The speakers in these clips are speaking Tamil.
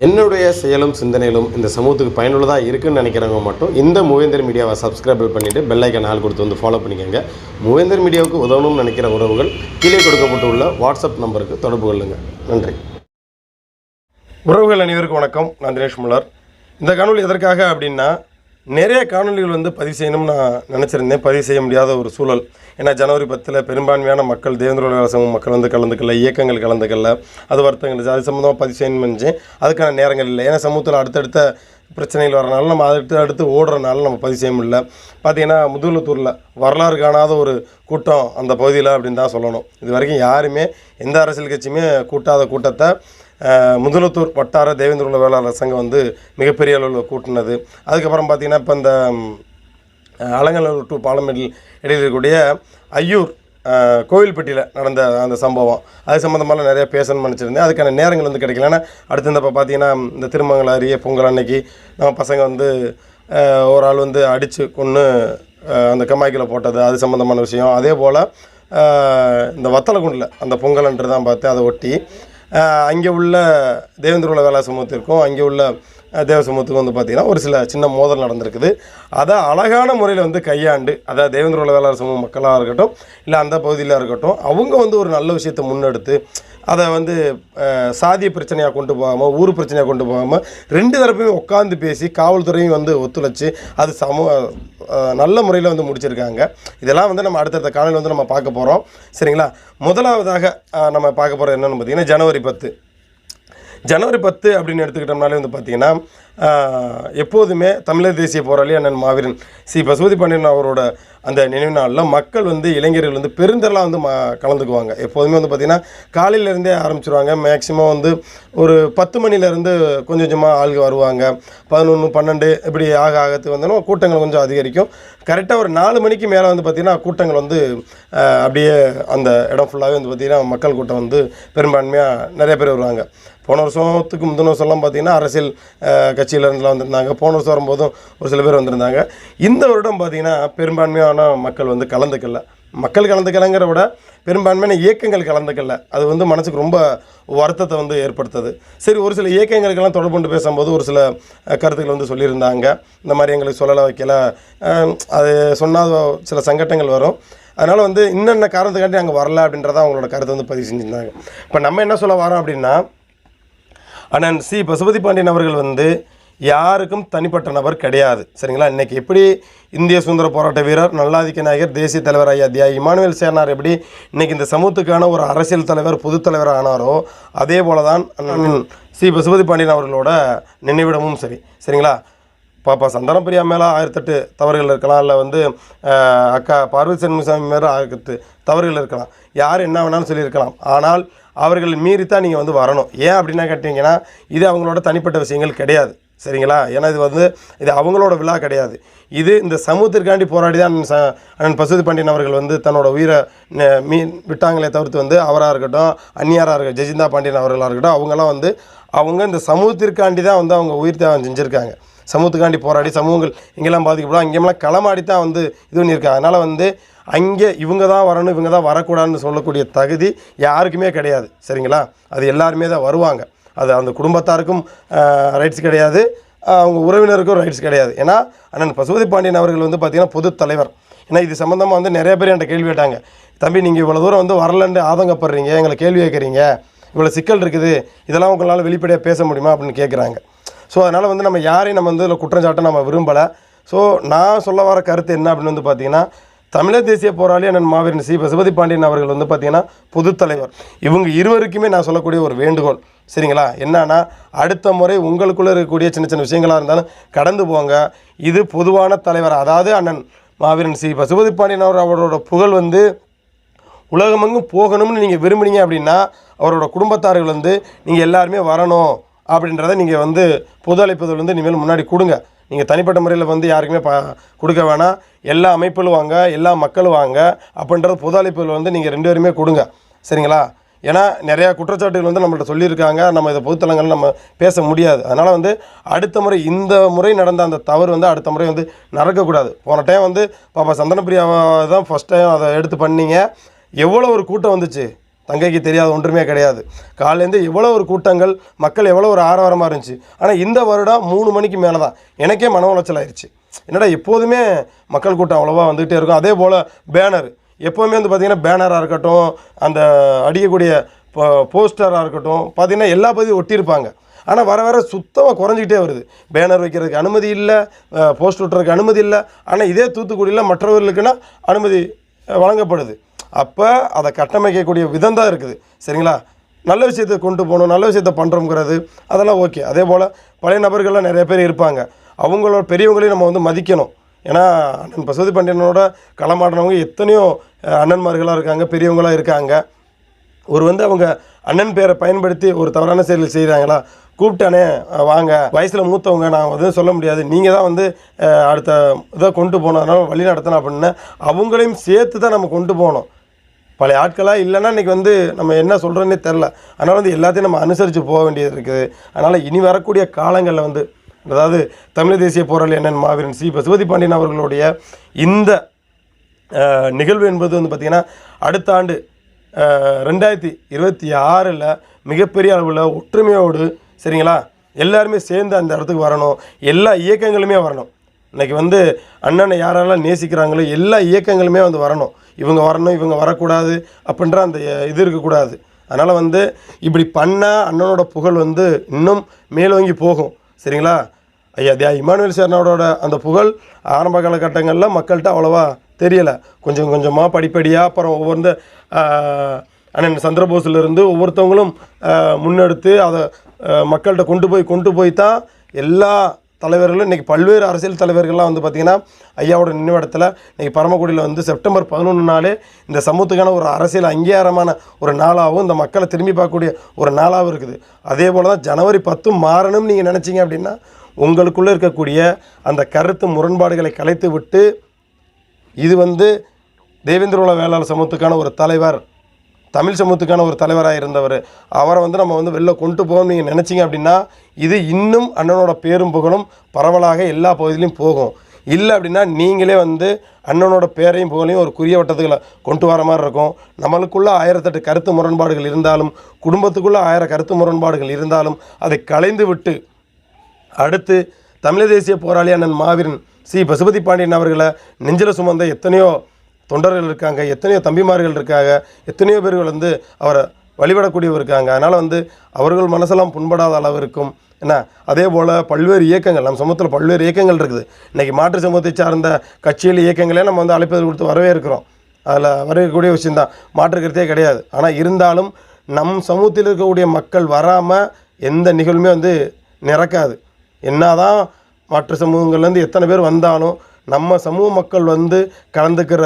என்னுடைய செயலும் சிந்தனையிலும் இந்த சமூகத்துக்கு பயனுள்ளதாக இருக்குன்னு நினைக்கிறவங்க மட்டும் இந்த மூவேந்தர் மீடியாவை சப்ஸ்கிரைப் பண்ணிவிட்டு பெல் ஐக்கான் ஆல் கொடுத்து வந்து ஃபாலோ பண்ணிக்கோங்க. மூவேந்தர் மீடியாவுக்கு உதவணும்னு நினைக்கிற உறவுகள் கீழே கொடுக்கப்பட்டுள்ள வாட்ஸ்அப் நம்பருக்கு தொடர்பு கொள்ளுங்கள். நன்றி. உறவுகள் அனைவருக்கும் வணக்கம். நான் தினேஷ் முல்லர். இந்த காணொலி எதற்காக அப்படின்னா, நிறைய காணொலிகள் பதிவு செய்யணும்னு நான் நினச்சிருந்தேன். பதிவு செய்ய முடியாத ஒரு சூழல். ஏன்னா ஜனவரி 10 பெரும்பான்மையான மக்கள் தேவேந்திர உலக சமூக மக்கள் கலந்துக்கல, இயக்கங்கள் கலந்துக்கல, அது வருத்தங்கள் அது சம்மந்தமாக பதிவு செய்யணும்னு நினச்சேன். அதுக்கான நேரங்கள் இல்லை. ஏன்னா சமூகத்தில் அடுத்தடுத்த பிரச்சனைகள் வரனால நம்ம அடுத்து ஓடுறனால நம்ம பதிவு செய்ய முடியல. பார்த்திங்கன்னா முதுகுளத்தூரில் வரலாறு காணாத ஒரு கூட்டம் அந்த பகுதியில் அப்படின்னு தான் சொல்லணும். இது வரைக்கும் யாருமே எந்த அரசியல் கட்சியுமே கூட்டாத கூட்டத்தை முதுகுளத்தூர் வட்டார தேவேந்திர உலக வேளாளர் சங்கம் மிகப்பெரிய அளவில் கூட்டினது. அதுக்கப்புறம் பார்த்திங்கன்னா இப்போ இந்த அலங்கநல்லூர் டு பாலமேட்டில் இடையில் இருக்கக்கூடிய ஐயூர் கோவில்பட்டியில் நடந்த அந்த சம்பவம், அது சம்மந்தமாக நிறையா பேசணும்னு நினச்சிருந்தேன். அதுக்கான நேரங்கள் கிடைக்கல. ஏன்னா அடுத்து இந்த இப்போ பார்த்திங்கன்னா இந்த திருமங்கல அரிய பொங்கல் அன்னைக்கு நம்ம பசங்க ஒரு ஆள் அடித்து கொன்று அந்த கம்மாய்க்கில் போட்டது, அது சம்மந்தமான விஷயம். அதே போல் இந்த வத்தலகுண்டில் அந்த பொங்கல்ன்று தான் பார்த்து அதை ஒட்டி அங்கே உள்ள தேவேந்திர உலக வேளாளர் சமூகத்திற்கும் அங்கே உள்ள தேவ சமூகத்துக்கும் பார்த்திங்கன்னா ஒரு சில சின்ன மோதல் நடந்திருக்குது. அதை அழகான முறையில் கையாண்டு, அதாவது தேவேந்திர உலக வேளாளர் சமூக மக்களாக இருக்கட்டும் இல்லை அந்த பகுதியில் இருக்கட்டும், அவங்க ஒரு நல்ல விஷயத்தை முன்னெடுத்து அதை சாதிய பிரச்சனையாக கொண்டு போகாமல், ஊர் பிரச்சனையாக கொண்டு போகாமல், ரெண்டு தரப்பையுமே உட்காந்து பேசி காவல்துறையும் ஒத்துழைச்சி அது நல்ல முறையில் முடிச்சிருக்காங்க. இதெல்லாம் நம்ம அடுத்தடுத்த காலையில் நம்ம பார்க்க போகிறோம். சரிங்களா? முதலாவதாக நம்ம பார்க்க போகிறது என்னென்னு பார்த்திங்கன்னா, ஜனவரி 10 அப்படின்னு எடுத்துக்கிட்டோம்னாலே பார்த்திங்கன்னா, எப்போதுமே தமிழர் தேசிய போராளி அண்ணன் மாவீரன் சி. பசுபதி பாண்டியன் அவரோட அந்த நினைவு நாளில் மக்கள் இளைஞர்கள் பெருந்தெல்லாம் கலந்துக்குவாங்க. எப்போதுமே பார்த்திங்கன்னா காலையிலேருந்தே ஆரம்பிச்சிருவாங்க. மேக்ஸிமம் ஒரு 10 மணிலேருந்து கொஞ்சம் கொஞ்சமாக ஆளுங்க வருவாங்க. 11, 12 இப்படி ஆகத்துக்கு கூட்டங்கள் கொஞ்சம் அதிகரிக்கும். கரெக்டாக ஒரு 4 மணிக்கு மேலே பார்த்திங்கன்னா கூட்டங்கள் அப்படியே அந்த இடம் ஃபுல்லாகவே பார்த்திங்கன்னா மக்கள் கூட்டம் பெரும்பான்மையாக நிறைய பேர் வருவாங்க. போன வருஷத்துக்கு முந்தின வருஷம்லாம் பார்த்திங்கன்னா அரசியல் கட்சியிலேருந்துலாம் வந்திருந்தாங்க. போன வருஷம் வரும்போதும் ஒரு சில பேர் வந்திருந்தாங்க. இந்த வருடம் பார்த்திங்கன்னா பெரும்பான்மையான மக்கள் கலந்துக்கல. மக்கள் கலந்துக்கலங்கிற விட பெரும்பான்மையான இயக்கங்கள் கலந்துக்கல. அது மனசுக்கு ரொம்ப வருத்தத்தை ஏற்படுத்துது. சரி, ஒரு சில இயக்கங்களுக்கெல்லாம் தொடர்பு கொண்டு பேசும்போது ஒரு சில கருத்துக்கள் சொல்லியிருந்தாங்க. இந்த மாதிரி எங்களுக்கு சொல்லலை வைக்கல, அது சொன்னாத சில சங்கடங்கள் வரும். அதனால் இன்னென்ன காரணத்துக்காண்டி அங்கே வரல அப்படின்றத அவங்களோட கருத்தை பதிவு செஞ்சுருந்தாங்க. இப்போ நம்ம என்ன சொல்ல வரோம் அப்படின்னா, அண்ணன் சி. பசுபதி பாண்டியன் அவர்கள் யாருக்கும் தனிப்பட்ட நபர் கிடையாது. சரிங்களா? இன்றைக்கி எப்படி இந்திய சுதந்திர போராட்ட வீரர், நல்லாதிக்க நாயகர், தேசிய தலைவர் ஐயா தியாகி இமானுவேல் சேனார் எப்படி இன்றைக்கி இந்த சமூகத்துக்கான ஒரு அரசியல் தலைவர், பொது தலைவர் ஆனாரோ, அதே போல தான் அண்ணன் சி. பசுபதி பாண்டியன் அவர்களோட நினைவிடமும் சரி. சரிங்களா? பாப்பா சந்தானப்பிரியா மேலே 1008 தவறுகள் இருக்கலாம், இல்லை அக்கா பார்வதி சண்முகசாமி மேலே 1008 தவறுகள் இருக்கலாம், யார் என்ன வேணாலும் சொல்லியிருக்கலாம். ஆனால் அவர்கள் மீறித்தான் நீங்கள் வரணும். ஏன் அப்படின்னா கேட்டிங்கன்னா, இது அவங்களோட தனிப்பட்ட விஷயங்கள் கிடையாது. சரிங்களா? ஏன்னா இது அவங்களோட விழா கிடையாது. இது இந்த சமூகத்திற்காண்டி போராடி தான் அண்ணன் பசுபதி பாண்டியன் அவர்கள் தன்னோட உயிரை விட்டாங்களே தவிர்த்து அவராக இருக்கட்டும், அந்நியாராக இருக்கட்டும், ஜெஜிந்தா பாண்டியன் அவர்களாக இருக்கட்டும், அவங்களாம் அவங்க இந்த சமூகத்திற்காண்டி தான் அவங்க உயிர் தியாகம் செஞ்சுருக்காங்க. சமூகத்துக்காண்டி போராடி சமூகங்கள் எங்கெல்லாம் பாதிக்கப்படும் அங்கெல்லாம் களமாடி தான் இது பண்ணியிருக்காங்க. அதனால் அங்கே இவங்க தான் வரணும், இவங்க தான் வரக்கூடாதுன்னு சொல்லக்கூடிய தகுதி யாருக்குமே கிடையாது. சரிங்களா? அது எல்லாருமே தான் வருவாங்க. அது அந்த குடும்பத்தாருக்கும் ரைட்ஸ் கிடையாது, அவங்க உறவினருக்கும் ரைட்ஸ் கிடையாது. ஏன்னா அண்ணன் பசுபதி பாண்டியன் அவர்கள் பார்த்திங்கன்னா பொது தலைவர். ஏன்னா இது சம்மந்தமாக நிறைய பேர் என்கிட்ட கேள்வி கேட்டாங்க. தம்பி, நீங்கள் இவ்வளோ தூரம் வரலன்னு ஆதங்கப்படுறீங்க, எங்களை கேள்வி கேட்குறீங்க, இவ்வளோ சிக்கல் இருக்குது, இதெல்லாம் உங்களால் வெளிப்படையாக பேச முடியுமா அப்படின்னு கேட்குறாங்க. ஸோ அதனால் நம்ம யாரையும் நம்ம இதில் குற்றஞ்சாட்டை நம்ம விரும்பலை. ஸோ நான் சொல்ல வர கருத்து என்ன அப்படின்னு பார்த்திங்கன்னா, தமிழர் தேசிய போராளி அண்ணன் மாவீரன் சி. பசுபதி பாண்டியன் அவர்கள் பார்த்திங்கன்னா பொது தலைவர். இவங்க இருவருக்குமே நான் சொல்லக்கூடிய ஒரு வேண்டுகோள். சரிங்களா? என்னன்னா, அடுத்த முறை உங்களுக்குள்ளே இருக்கக்கூடிய சின்ன சின்ன விஷயங்களாக இருந்தாலும் கடந்து போங்க. இது பொதுவான தலைவர், அதாவது அண்ணன் மாவீரன் சி. பசுபதி பாண்டியன் அவரோட புகழ் உலகமெங்கும் போகணும்னு நீங்கள் விரும்புனீங்க அப்படின்னா, அவரோட குடும்பத்தார்கள் நீங்கள் எல்லாருமே வரணும் அப்படின்றத நீங்கள் பொது அழைப்புதல் இனிமேல் முன்னாடி கொடுங்க. நீங்கள் தனிப்பட்ட முறையில் யாருக்குமே கொடுக்க வேணாம். எல்லா அமைப்புகளும் வாங்க, எல்லா மக்களும் வாங்க அப்படின்றது பொது அழைப்புகள் நீங்கள் 2 பேருமே கொடுங்க. சரிங்களா? ஏன்னா நிறையா குற்றச்சாட்டுகள் நம்மள்ட்ட சொல்லியிருக்காங்க. நம்ம இதை பொதுத்தலங்கள் நம்ம பேச முடியாது. அதனால் அடுத்த முறை இந்த முறை நடந்த அந்த தவறு அடுத்த முறை நடக்கக்கூடாது. போன டைம் பாப்பா சந்தனப்பிரியாவை தான் ஃபஸ்ட் டைம் அதை எடுத்து பண்ணீங்க. எவ்வளோ ஒரு கூட்டம் வந்துச்சு. தங்கைக்கு தெரியாத ஒன்றுமே கிடையாது. காலையிலேருந்து எவ்வளோ ஒரு கூட்டங்கள், மக்கள் எவ்வளோ ஒரு ஆரவாரமாக இருந்துச்சு. ஆனால் இந்த வருடம் 3 மணிக்கு மேலே தான் எனக்கே மன உளைச்சல் ஆயிடுச்சு. என்னடா எப்போதுமே மக்கள் கூட்டம் அவ்வளோவா வந்துகிட்டே இருக்கும். அதே போல் பேனர் எப்போவுமே வந்து பார்த்திங்கன்னா பேனராக இருக்கட்டும், அந்த அடிக்கக்கூடிய போஸ்டராக இருக்கட்டும், பார்த்திங்கன்னா எல்லா பதிவும் ஒட்டியிருப்பாங்க. ஆனால் வர வர சுத்தமாக குறைஞ்சிக்கிட்டே வருது. பேனர் வைக்கிறதுக்கு அனுமதி இல்லை, போஸ்ட் ஒட்டுறதுக்கு அனுமதி இல்லை. ஆனால் இதே தூத்துக்குடியில் மற்றவர்களுக்குன்னா அனுமதி வழங்கப்படுது. அப்போ அதை கட்டமைக்கக்கூடிய விதம் தான் இருக்குது. சரிங்களா? நல்ல விஷயத்தை கொண்டு போகணும், நல்ல விஷயத்தை பண்ணுறோங்கிறது அதெல்லாம் ஓகே. அதே போல் பழைய நபர்கள்லாம் நிறைய பேர் இருப்பாங்க. அவங்களோட பெரியவங்களையும் நம்ம வந்து மதிக்கணும். ஏன்னா அண்ணன் பசுபதி பாண்டியனோட களமாடினவங்க எத்தனையோ அண்ணன்மார்களாக இருக்காங்க, பெரியவங்களாக இருக்காங்க. ஒரு வந்து அவங்க அண்ணன் பேரை பயன்படுத்தி ஒரு தவறான செயல் செய்கிறாங்களா, கூப்பிட்டானே வாங்க, வயசில் மூத்தவங்க, நான் வந்து சொல்ல முடியாது, நீங்கள் தான் வந்து அடுத்த இதை கொண்டு போகணும், அதனால் வழி நடத்தணும் அப்படின்னு அவங்களையும் சேர்த்து தான் நம்ம கொண்டு போகணும். பழைய ஆட்களாக இல்லைன்னா இன்றைக்கி வந்து நம்ம என்ன சொல்கிறோன்னே தெரில. அதனால் வந்து எல்லாத்தையும் நம்ம அனுசரித்து போக வேண்டியது இருக்குது. அதனால் இனி வரக்கூடிய காலங்களில் வந்து, அதாவது தமிழ் தேசிய போராளி அண்ணன் மாவீரன் சி பசுபதி பாண்டியன் அவர்களுடைய இந்த நிகழ்வு என்பது வந்து பார்த்திங்கன்னா அடுத்த ஆண்டு 2026 மிகப்பெரிய அளவில் ஒற்றுமையோடு, சரிங்களா, எல்லாருமே சேர்ந்து அந்த இடத்துக்கு வரணும். எல்லா இயக்கங்களுமே வரணும். இன்றைக்கி வந்து அண்ணனை யாரெல்லாம் நேசிக்கிறாங்களோ எல்லா இயக்கங்களுமே வந்து வரணும். இவங்க வரணும், இவங்க வரக்கூடாது அப்படின்ற அந்த இது இருக்கக்கூடாது. அதனால் வந்து இப்படி பண்ணால் அண்ணனோட புகழ் வந்து இன்னும் மேலோங்கி போகும். சரிங்களா? ஐயா இமானுவேல் சேரனோட அந்த புகழ் ஆரம்ப காலகட்டங்களில் மக்கள்கிட்ட அவ்வளோவா தெரியலை. கொஞ்சம் கொஞ்சமாக படிப்படியாக அப்புறம் ஒவ்வொரு அண்ணன் சந்திரபோஸ்லேருந்து ஒவ்வொருத்தவங்களும் முன்னெடுத்து அதை மக்கள்கிட்ட கொண்டு போய் தான் எல்லா தலைவர்களும் இன்றைக்கி பல்வேறு அரசியல் தலைவர்கள்லாம் வந்து பார்த்திங்கன்னா ஐயாவோட நினைவிடத்தில் இன்றைக்கி பரமக்குடியில் வந்து செப்டம்பர் 11 இந்த சமூகத்துக்கான ஒரு அரசியல் அங்கீகாரமான ஒரு நாளாகவும் இந்த மக்களை திரும்பி பார்க்கக்கூடிய ஒரு நாளாகவும் இருக்குது. அதே போல் தான் ஜனவரி 10 மாறணும்னு நீங்கள் நினச்சிங்க அப்படின்னா உங்களுக்குள்ளே இருக்கக்கூடிய அந்த கருத்து முரண்பாடுகளை கலைத்து விட்டு, இது வந்து தேவேந்திர வேளாளர் சமூகத்துக்கான ஒரு தலைவர், தமிழ் சமூகத்துக்கான ஒரு தலைவராக இருந்தவர், அவரை வந்து நம்ம வந்து வெளில கொண்டு போகணும்னு நீங்கள் நினச்சிங்க அப்படின்னா இது இன்னும் அண்ணனோட பேரும் புகழும் பரவலாக எல்லா பகுதியிலையும் போகும். இல்லை அப்படின்னா நீங்களே வந்து அண்ணனோட பேரையும் புகழையும் ஒரு குறிய வட்டத்துக்களை கொண்டு வர மாதிரி இருக்கும். நம்மளுக்குள்ளே 1008 கருத்து முரண்பாடுகள் இருந்தாலும், குடும்பத்துக்குள்ளே 1000 கருத்து முரண்பாடுகள் இருந்தாலும் அதை களைந்து விட்டு அடுத்து தமிழ் தேசிய போராளி அண்ணன் மாவீரன் சி பசுபதி பாண்டியன் அவர்களை நெஞ்சில் சுமந்த எத்தனையோ தொண்டர்கள் இருக்காங்க, எத்தனையோ தம்பிமார்கள் இருக்காங்க, எத்தனையோ பேர்கள் வந்து அவரை வழிபடக்கூடியவர் இருக்காங்க. அதனால் வந்து அவர்கள் மனசெல்லாம் புண்படாத அளவு இருக்கும். என்ன, அதே போல் பல்வேறு இயக்கங்கள் நம்ம சமூகத்தில் பல்வேறு இயக்கங்கள் இருக்குது. இன்றைக்கி மாற்று சமூகத்தை சார்ந்த கட்சிகள் இயக்கங்களே நம்ம வந்து அழைப்பது கொடுத்து வரவே இருக்கிறோம். அதில் வரக்கூடிய விஷயந்தான், மாற்றுக்கிறதே கிடையாது. ஆனால் இருந்தாலும் நம் சமூகத்தில் இருக்கக்கூடிய மக்கள் வராமல் எந்த நிகழ்வுமே வந்து நிறக்காது. என்னதான் மற்ற சமூகங்கள்லேருந்து எத்தனை பேர் வந்தாலும் நம்ம சமூக மக்கள் வந்து கலந்துக்கிற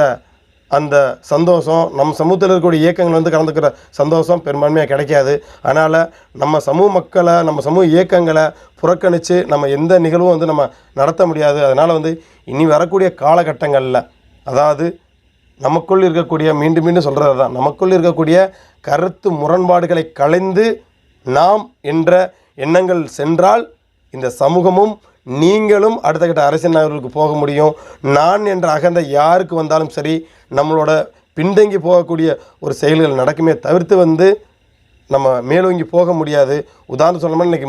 அந்த சந்தோஷம், நம்ம சமூகத்தில் இருக்கக்கூடிய இயக்கங்கள் வந்து கலந்துக்கிற சந்தோஷம் பெரும்பான்மையாக கிடைக்காது. அதனால் நம்ம சமூக மக்களை, நம்ம சமூக இயக்கங்களை புறக்கணித்து நம்ம எந்த நிகழ்வும் வந்து நம்ம நடத்த முடியாது. அதனால் வந்து இனி வரக்கூடிய காலகட்டங்களில், அதாவது நமக்குள் இருக்கக்கூடிய, மீண்டும் மீண்டும் சொல்கிறது தான், நமக்குள் இருக்கக்கூடிய கருத்து முரண்பாடுகளை களைந்து நாம் என்ற எண்ணங்கள் சென்றால் இந்த சமூகமும் நீங்களும் அடுத்த கட்ட அரசியல் நகர்களுக்கு போக முடியும். நான் என்ற அகந்தை யாருக்கு வந்தாலும் சரி, நம்மளோட பின்தங்கி போகக்கூடிய ஒரு செயல்கள் நடக்குமே தவிர்த்து வந்து நம்ம மேலோங்கி போக முடியாது. உதாரணம் சொல்லணும்னா இன்றைக்கி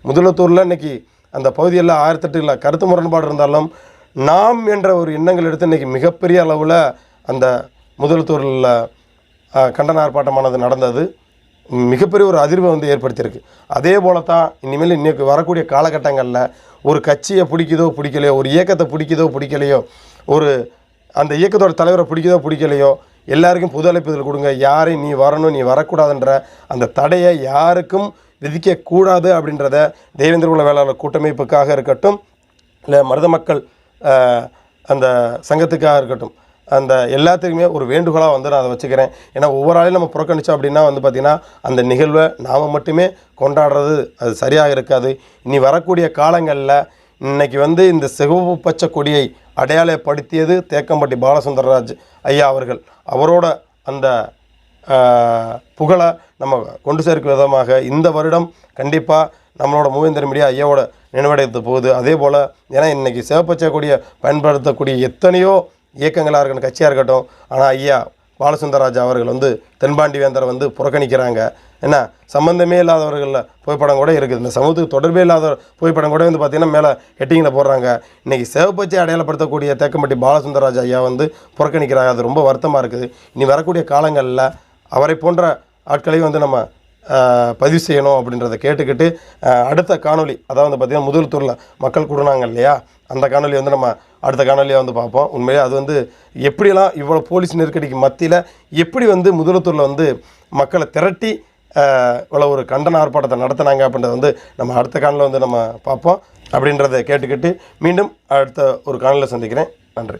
முதலத்தூரில் இன்றைக்கி அந்த பகுதியில் 1008 கருத்து முரண்பாடு இருந்தாலும் நாம் என்ற ஒரு எண்ணங்கள் எடுத்து இன்றைக்கி மிகப்பெரிய அளவில் அந்த முதலத்தூரில் கண்டன ஆர்ப்பாட்டமானது நடந்தது. மிகப்பெரிய ஒரு அதிர்வை வந்து ஏற்படுத்தியிருக்கு. அதே போல தான் இனிமேல் இன்றைக்கி வரக்கூடிய காலகட்டங்களில் ஒரு கட்சியை பிடிக்குதோ பிடிக்கலையோ, ஒரு இயக்கத்தை பிடிக்குதோ பிடிக்கலையோ, ஒரு அந்த இயக்கத்தோட தலைவரை பிடிக்குதோ பிடிக்கலையோ, எல்லாருக்கும் பொது அழைப்புதல் கொடுங்க. யாரையும் நீ வரணும் நீ வரக்கூடாதுன்ற அந்த தடையை யாருக்கும் விதிக்கக்கூடாது அப்படின்றத தேவேந்திர குல வேளாளர் கூட்டமைப்புக்காக இருக்கட்டும், இல்லை மருத மக்கள் அந்த சங்கத்துக்காக இருக்கட்டும், அந்த எல்லாத்துக்குமே ஒரு வேண்டுகோளாக வந்து நான் அதை வச்சுக்கிறேன். ஏன்னா ஒவ்வொரு ஆளையும் நம்ம புறக்கணித்தோம் அப்படின்னா வந்து பார்த்திங்கன்னா அந்த நிகழ்வை நாம் மட்டுமே கொண்டாடுறது அது சரியாக இருக்காது. இனி வரக்கூடிய காலங்களில் இன்றைக்கி வந்து இந்த சிவப்பு பச்சை கொடியை அடையாளப்படுத்தியது தேக்கம்பட்டி பாலசுந்தரராஜ் ஐயா அவர்கள். அவரோட அந்த புகழை நம்ம கொண்டு சேர்க்கும் விதமாக இந்த வருடம் கண்டிப்பாக நம்மளோட மூவேந்தர் மீடியா ஐயாவோட நினைவடைத்து போகுது. அதே போல் ஏன்னா இன்றைக்கி சிவப்பச்சை கொடியை பயன்படுத்தக்கூடிய எத்தனையோ இயக்கங்களாக இருக்கட்டும், கட்சியாக இருக்கட்டும், ஆனால் ஐயா பாலசுந்தரராஜா அவர்கள் வந்து தென்பாண்டி வேந்தரை வந்து புறக்கணிக்கிறாங்க. என்ன சம்மந்தமே இல்லாதவர்களில் புகைப்படம் கூட இருக்குது. இந்த சமூகத்துக்கு தொடர்பே இல்லாத புகைப்படம் கூட வந்து பார்த்திங்கன்னா மேலே ஹெட்டிங்கில் போடுறாங்க. இன்றைக்கி சிவப்பச்சை அடையாளப்படுத்தக்கூடிய தேக்கம்பட்டி பாலசுந்தரராஜா ஐயா வந்து புறக்கணிக்கிறாங்க. அது ரொம்ப வருத்தமாக இருக்குது. இனி வரக்கூடிய காலங்களில் அவரை போன்ற ஆட்களையும் வந்து நம்ம பதிவு செய்யணும் அப்படின்றத கேட்டுக்கிட்டு அடுத்த காணொலி, அதாவது வந்து பார்த்திங்கன்னா முதல்தூரில் மக்கள் கூடுனாங்க இல்லையா, அந்த காணொலி வந்து நம்ம அடுத்த காணொலியாக வந்து பார்ப்போம். உண்மையிலே அது வந்து எப்படியெல்லாம் இவ்வளோ போலீஸ் நெருக்கடிக்கு மத்தியில் எப்படி வந்து முதல்தூரில் வந்து மக்களை திரட்டி இவ்வளோ ஒரு கண்டன ஆர்ப்பாட்டத்தை நடத்தினாங்க அப்படின்றத வந்து நம்ம அடுத்த காணொலியில் வந்து நம்ம பார்ப்போம். அப்படின்றத கேட்டுக்கிட்டு மீண்டும் அடுத்த ஒரு காணொலியில் சந்திக்கிறேன். நன்றி.